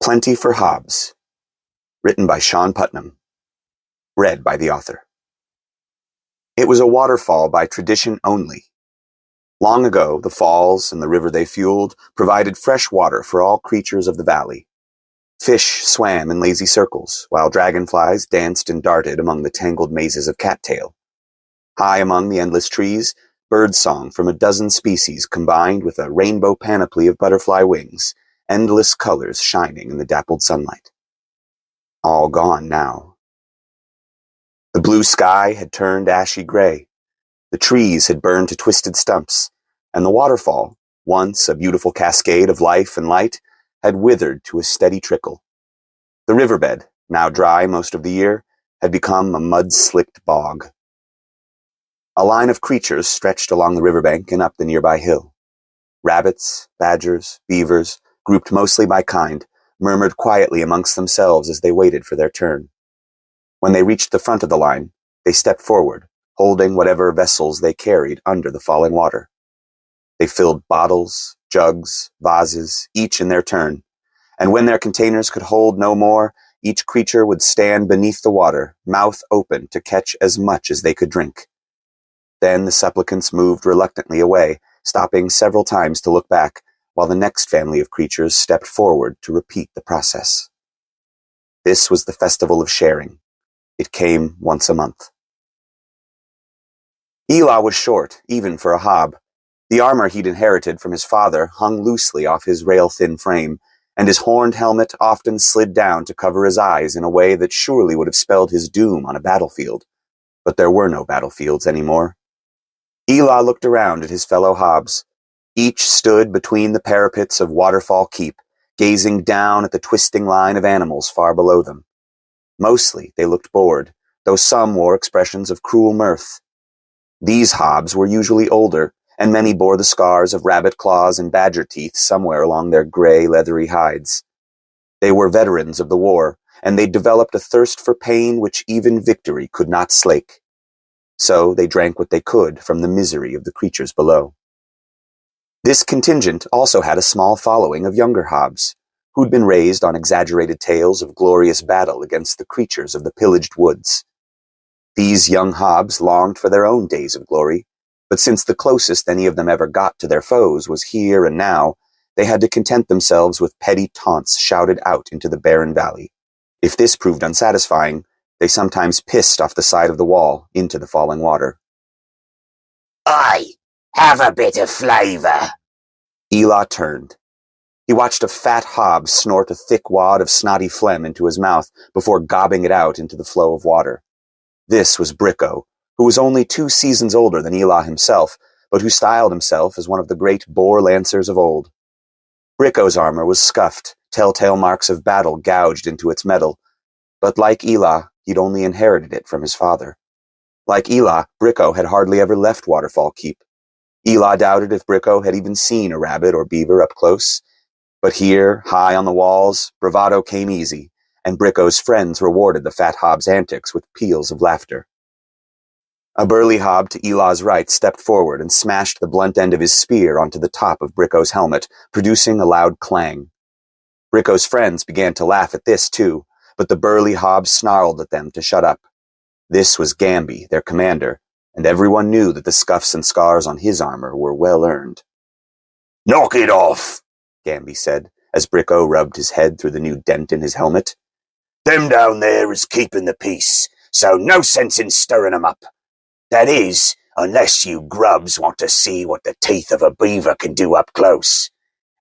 Plenty for Hobs, written by Sean Putnam, read by the author. It was a waterfall by tradition only. Long ago, the falls and the river they fueled provided fresh water for all creatures of the valley. Fish swam in lazy circles, while dragonflies danced and darted among the tangled mazes of cattail. High among the endless trees, birdsong from a dozen species combined with a rainbow panoply of butterfly wings, endless colors shining in the dappled sunlight. All gone now. The blue sky had turned ashy gray. The trees had burned to twisted stumps, and the waterfall, once a beautiful cascade of life and light, had withered to a steady trickle. The riverbed, now dry most of the year, had become a mud-slicked bog. A line of creatures stretched along the riverbank and up the nearby hill. Rabbits, badgers, beavers, grouped mostly by kind, murmured quietly amongst themselves as they waited for their turn. When they reached the front of the line, they stepped forward, holding whatever vessels they carried under the falling water. They filled bottles, jugs, vases, each in their turn, and when their containers could hold no more, each creature would stand beneath the water, mouth open to catch as much as they could drink. Then the supplicants moved reluctantly away, stopping several times to look back, while the next family of creatures stepped forward to repeat the process. This was the festival of sharing. It came once a month. Eli was short, even for a hob. The armor he'd inherited from his father hung loosely off his rail-thin frame, and his horned helmet often slid down to cover his eyes in a way that surely would have spelled his doom on a battlefield. But there were no battlefields anymore. Eli looked around at his fellow hobs. Each stood between the parapets of Waterfall Keep, gazing down at the twisting line of animals far below them. Mostly they looked bored, though some wore expressions of cruel mirth. These hobs were usually older, and many bore the scars of rabbit claws and badger teeth somewhere along their gray, leathery hides. They were veterans of the war, and they'd developed a thirst for pain which even victory could not slake. So they drank what they could from the misery of the creatures below. This contingent also had a small following of younger hobs, who'd been raised on exaggerated tales of glorious battle against the creatures of the pillaged woods. These young hobs longed for their own days of glory, but since the closest any of them ever got to their foes was here and now, they had to content themselves with petty taunts shouted out into the barren valley. If this proved unsatisfying, they sometimes pissed off the side of the wall into the falling water. "Aye, have a bit of flavour." Eli turned. He watched a fat hob snort a thick wad of snotty phlegm into his mouth before gobbing it out into the flow of water. This was Bricko, who was only 2 seasons older than Eli himself, but who styled himself as one of the great boar lancers of old. Bricko's armor was scuffed, telltale marks of battle gouged into its metal, but like Eli, he'd only inherited it from his father. Like Eli, Bricko had hardly ever left Waterfall Keep. Eli doubted if Bricko had even seen a rabbit or beaver up close, but here, high on the walls, bravado came easy, and Bricko's friends rewarded the fat hob's antics with peals of laughter. A burly hob to Eli's right stepped forward and smashed the blunt end of his spear onto the top of Bricko's helmet, producing a loud clang. Bricko's friends began to laugh at this too, but the burly hob snarled at them to shut up. This was Gamby, their commander, and everyone knew that the scuffs and scars on his armor were well earned. "Knock it off," Gamby said, as Bricko rubbed his head through the new dent in his helmet. "Them down there is keeping the peace, so no sense in stirring 'em up. That is, unless you grubs want to see what the teeth of a beaver can do up close.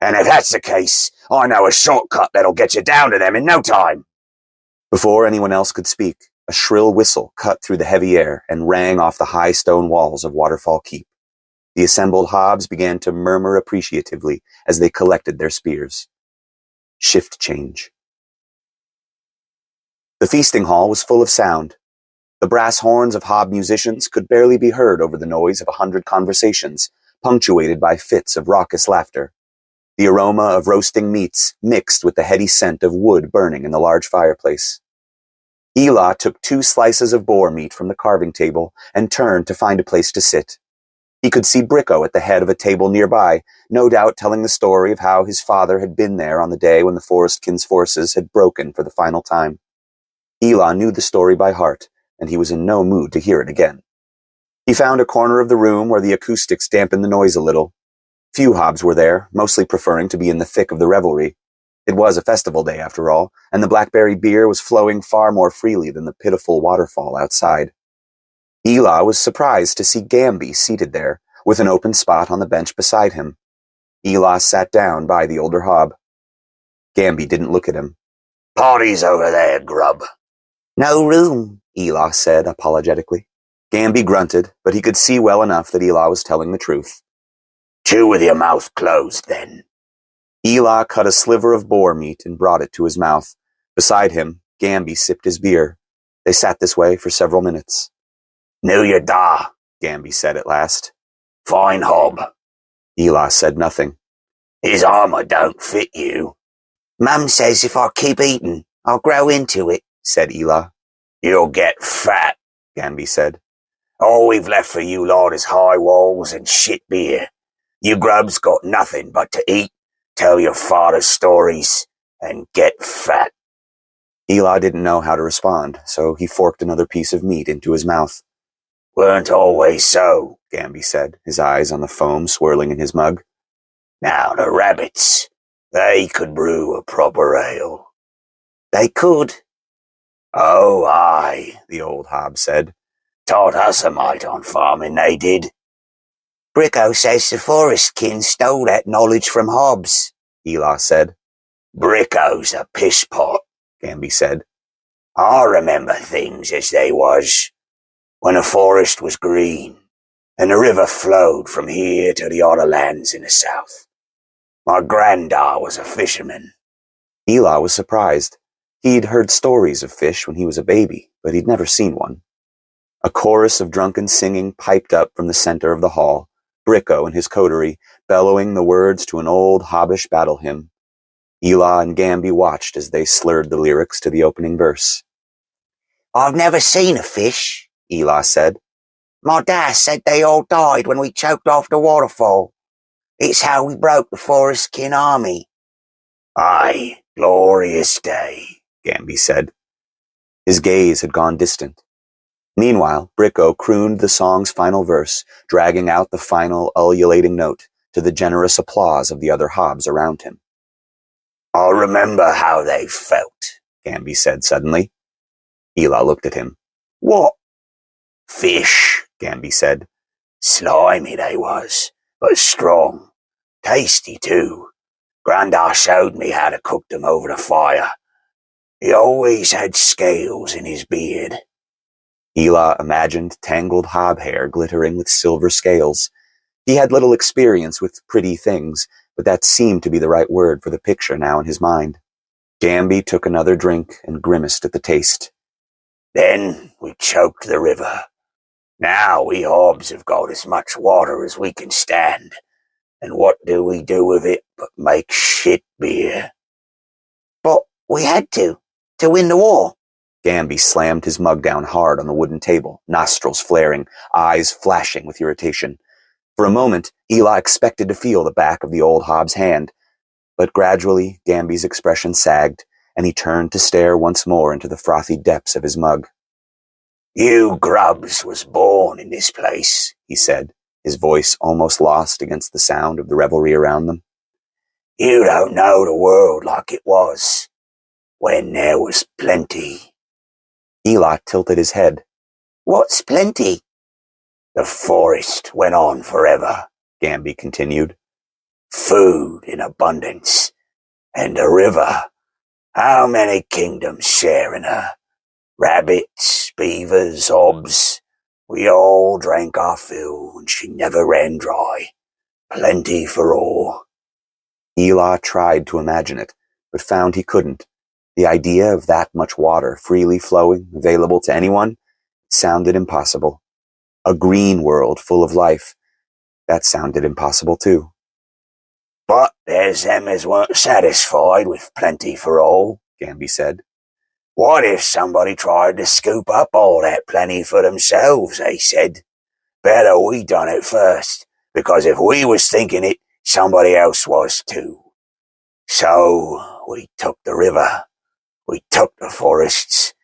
And if that's the case, I know a shortcut that'll get you down to them in no time." Before anyone else could speak, a shrill whistle cut through the heavy air and rang off the high stone walls of Waterfall Keep. The assembled hobs began to murmur appreciatively as they collected their spears. Shift change. The feasting hall was full of sound. The brass horns of hob musicians could barely be heard over the noise of 100 conversations, punctuated by fits of raucous laughter. The aroma of roasting meats mixed with the heady scent of wood burning in the large fireplace. Eli took 2 slices of boar meat from the carving table and turned to find a place to sit. He could see Bricko at the head of a table nearby, no doubt telling the story of how his father had been there on the day when the Forestkin's forces had broken for the final time. Eli knew the story by heart, and he was in no mood to hear it again. He found a corner of the room where the acoustics dampened the noise a little. Few Hobs were there, mostly preferring to be in the thick of the revelry. It was a festival day, after all, and the blackberry beer was flowing far more freely than the pitiful waterfall outside. Eli was surprised to see Gamby seated there, with an open spot on the bench beside him. Eli sat down by the older Hob. Gamby didn't look at him. "Party's over there, grub." "No room," Eli said apologetically. Gamby grunted, but he could see well enough that Eli was telling the truth. "Chew with your mouth closed, then." Eli cut a sliver of boar meat and brought it to his mouth. Beside him, Gamby sipped his beer. They sat this way for several minutes. "Knew you da," Gamby said at last. "Fine hob." Eli said nothing. "His armor don't fit you." "Mum says if I keep eating, I'll grow into it," said Eli. "You'll get fat," Gamby said. "All we've left for you lot is high walls and shit beer. You grubs got nothing but to eat, tell your father's stories, and get fat." Eli didn't know how to respond, so he forked another piece of meat into his mouth. "Weren't always so," Gamby said, his eyes on the foam swirling in his mug. "Now the rabbits, they could brew a proper ale." "They could." "Oh, aye," the old Hob said. "Taught us a mite on farming, they did." "Bricko says the Forestkin stole that knowledge from Hobs," Eli said. "Bricko's a pisspot," Gamby said. "I remember things as they was, when the forest was green, and the river flowed from here to the other lands in the south. My granddad was a fisherman." Eli was surprised. He'd heard stories of fish when he was a baby, but he'd never seen one. A chorus of drunken singing piped up from the center of the hall, Bricko and his coterie bellowing the words to an old Hobbish battle hymn. Eli and Gamby watched as they slurred the lyrics to the opening verse. "I've never seen a fish," Eli said. "My dad said they all died when we choked off the waterfall. It's how we broke the Forestkin army." "Aye, glorious day," Gamby said. His gaze had gone distant. Meanwhile, Bricko crooned the song's final verse, dragging out the final ululating note to the generous applause of the other Hobs around him. "I remember how they felt," Gamby said suddenly. Eli looked at him. "What?" "Fish," Gamby said. "Slimy they was, but strong. Tasty, too. Grandad showed me how to cook them over the fire. He always had scales in his beard." Eli imagined tangled Hob hair glittering with silver scales. He had little experience with pretty things, but that seemed to be the right word for the picture now in his mind. Gamby took another drink and grimaced at the taste. "Then we choked the river. Now we Hobs have got as much water as we can stand, and what do we do with it but make shit beer?" "But we had to win the war." Gamby slammed his mug down hard on the wooden table, nostrils flaring, eyes flashing with irritation. For a moment, Eli expected to feel the back of the old Hob's hand, but gradually Gamby's expression sagged, and he turned to stare once more into the frothy depths of his mug. "You grubs was born in this place," he said, his voice almost lost against the sound of the revelry around them. "You don't know the world like it was, when there was plenty." Eli tilted his head. "What's plenty?" "The forest went on forever," Gamby continued. "Food in abundance, and the river. How many kingdoms share in her? Rabbits, beavers, Hobs. We all drank our fill, and she never ran dry. Plenty for all." Eli tried to imagine it, but found he couldn't. The idea of that much water freely flowing, available to anyone, sounded impossible. A green world full of life, that sounded impossible too. "But there's them as weren't satisfied with plenty for all," Gamby said. "What if somebody tried to scoop up all that plenty for themselves," they said. Better we done it first, because if we was thinking it, somebody else was too. So we took the river, we took the forests,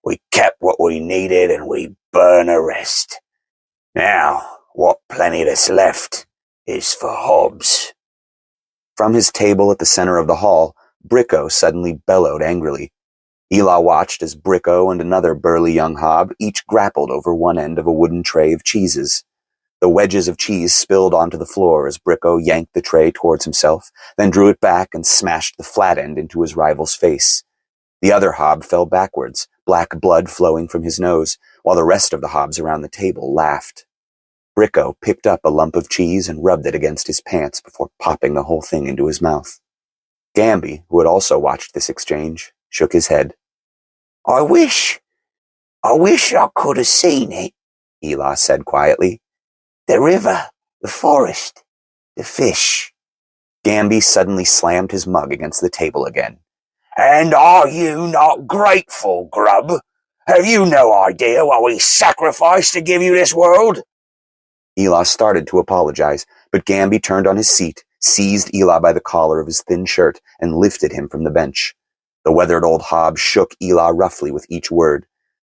we kept what we needed, and we burned the rest. Now, what plenty that's left is for Hobs." From his table at the center of the hall, Bricko suddenly bellowed angrily. Eli watched as Bricko and another burly young hob each grappled over one end of a wooden tray of cheeses. The wedges of cheese spilled onto the floor as Bricko yanked the tray towards himself, then drew it back and smashed the flat end into his rival's face. The other hob fell backwards, black blood flowing from his nose, while the rest of the hobs around the table laughed. Bricko picked up a lump of cheese and rubbed it against his pants before popping the whole thing into his mouth. Gamby, who had also watched this exchange, shook his head. I wish I could have seen it," Eli said quietly. "The river, the forest, the fish." Gamby suddenly slammed his mug against the table again. "And are you not grateful, Grub? Have you no idea what we sacrificed to give you this world?" Eli started to apologize, but Gamby turned on his seat, seized Eli by the collar of his thin shirt, and lifted him from the bench. The weathered old hob shook Eli roughly with each word.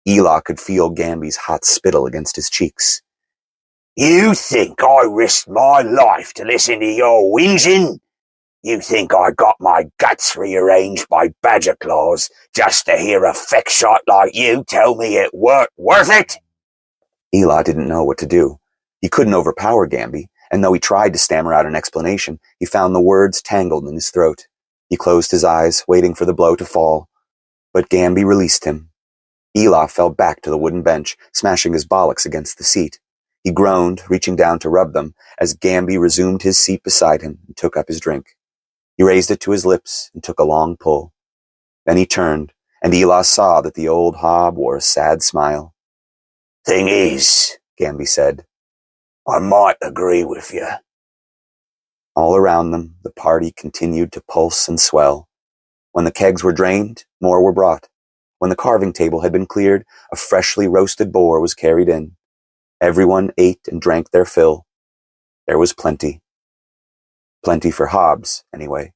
Eli could feel Gamby's hot spittle against his cheeks. "You think I risked my life to listen to your whinging? You think I got my guts rearranged by badger claws just to hear a feck shot like you tell me it weren't worth it?" Eli didn't know what to do. He couldn't overpower Gamby, and though he tried to stammer out an explanation, he found the words tangled in his throat. He closed his eyes, waiting for the blow to fall. But Gamby released him. Eli fell back to the wooden bench, smashing his bollocks against the seat. He groaned, reaching down to rub them, as Gamby resumed his seat beside him and took up his drink. He raised it to his lips and took a long pull. Then he turned, and Eli saw that the old hob wore a sad smile. "Thing is," Gamby said, "I might agree with you." All around them, the party continued to pulse and swell. When the kegs were drained, more were brought. When the carving table had been cleared, a freshly roasted boar was carried in. Everyone ate and drank their fill. There was plenty. Plenty for Hobs, anyway.